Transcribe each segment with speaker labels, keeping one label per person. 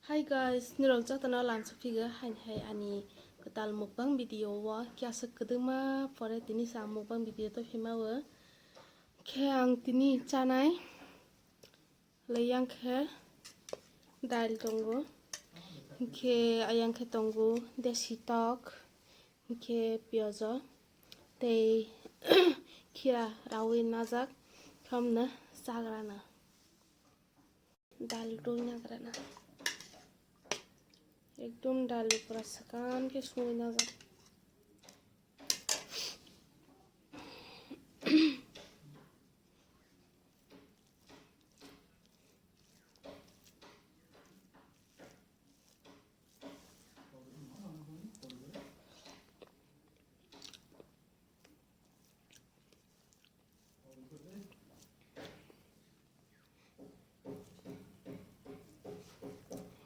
Speaker 1: Hi guys, nirok jatana lansa figa hai ani ketal mukbang video wa kya sekkedema pore tini sa mukbang video to himawe ke ang tini chanai layang ke dal tongo ke ayang ke tongo desi tok ke piozo te kira rawi najak kamna sagrana dal do nagrana एकदम डालू पूरा सकान के सुई ना जा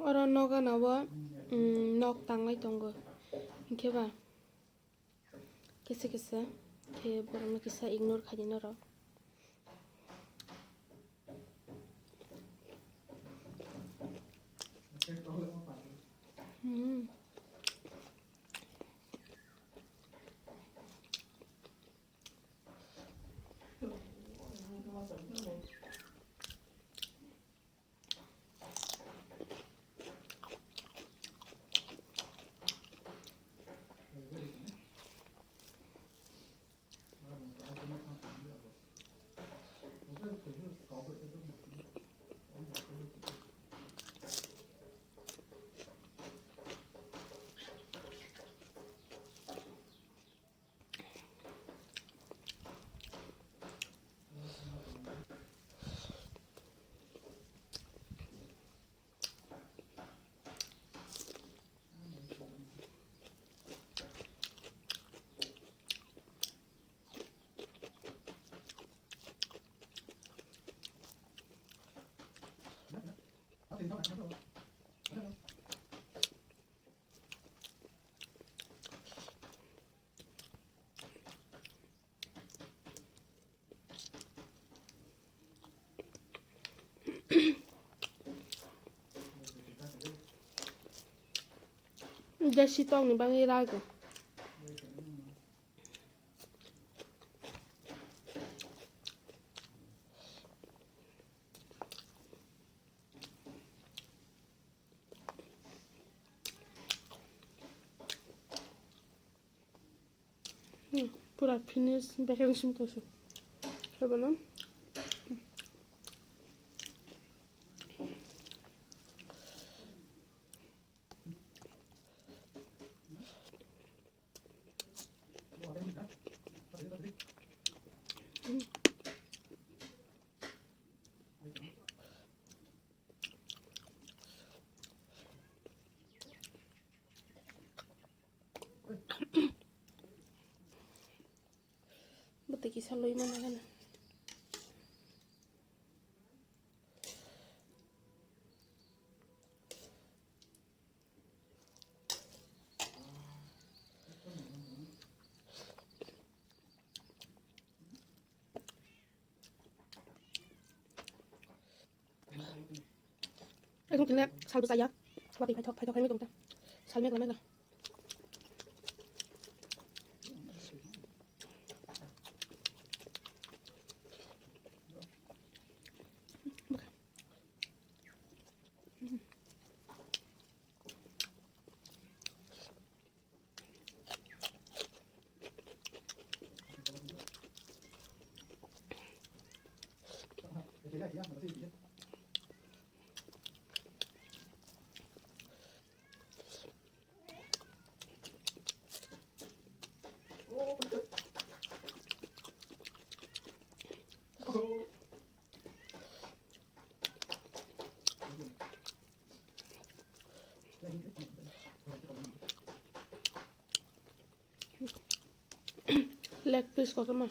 Speaker 1: और नौका नवा नौक तांगलाई तंगो इनके बा किसे किसे के बरम किसे इग्नोर खादी न रो Desi tong ni bangi rago पूरा फिनिश बेकिंग सिम तो है बना bete kisah lo mana kan không tính là sao được saya qua thì phải thọc mấy công ta sao mấy cái leg piece có cái mà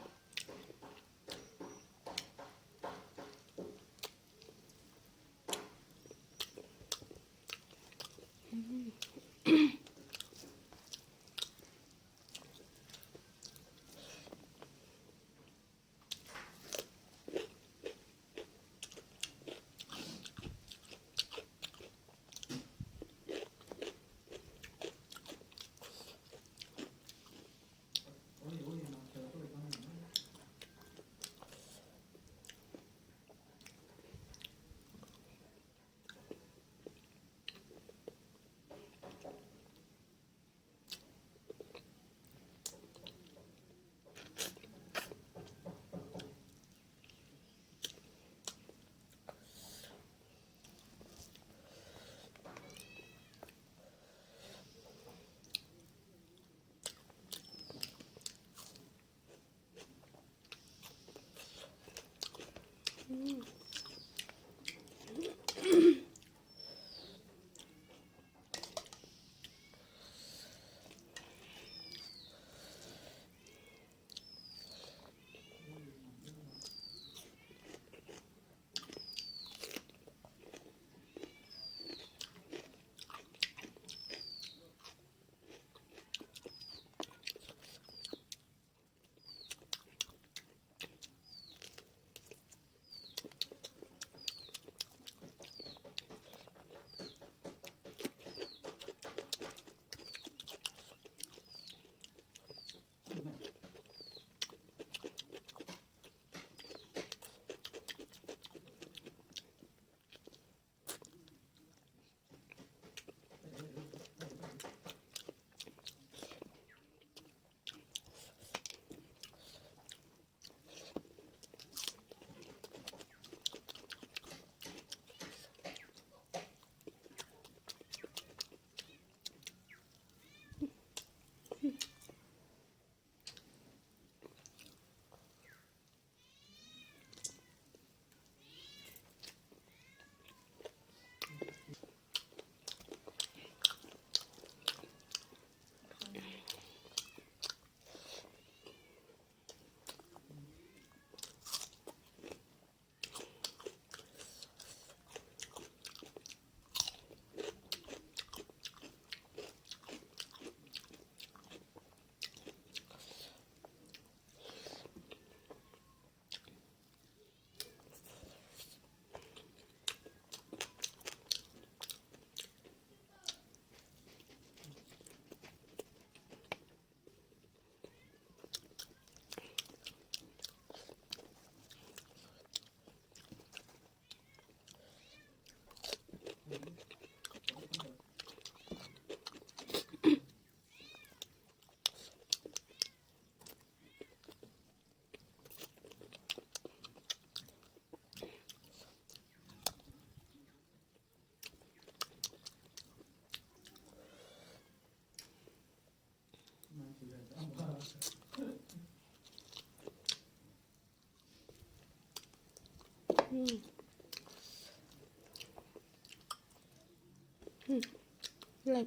Speaker 1: Like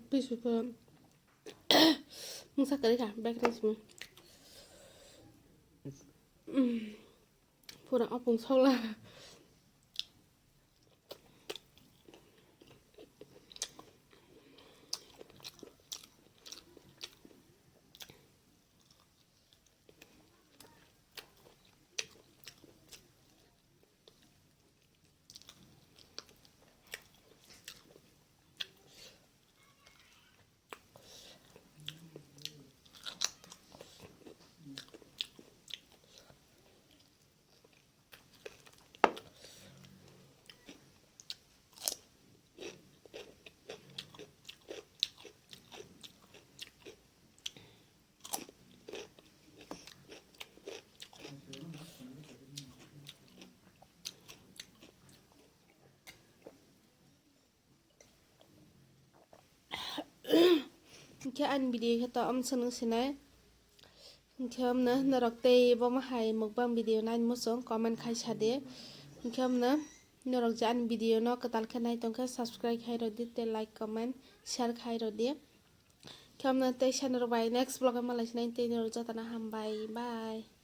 Speaker 1: please people mung sakit kan back this me pura opung sau lah cái anh video cái tao sân xin này cái nữa nó đọc tây bao mà hay một băng video này một số comment khai trả đấy cái nữa nó đọc cho anh video nó cái tal cái này tông cái subscribe khai rồi đi like comment share khai rồi đi cái nữa tây channel bài next vlog mà lại này tây nó cho tao ham bye bye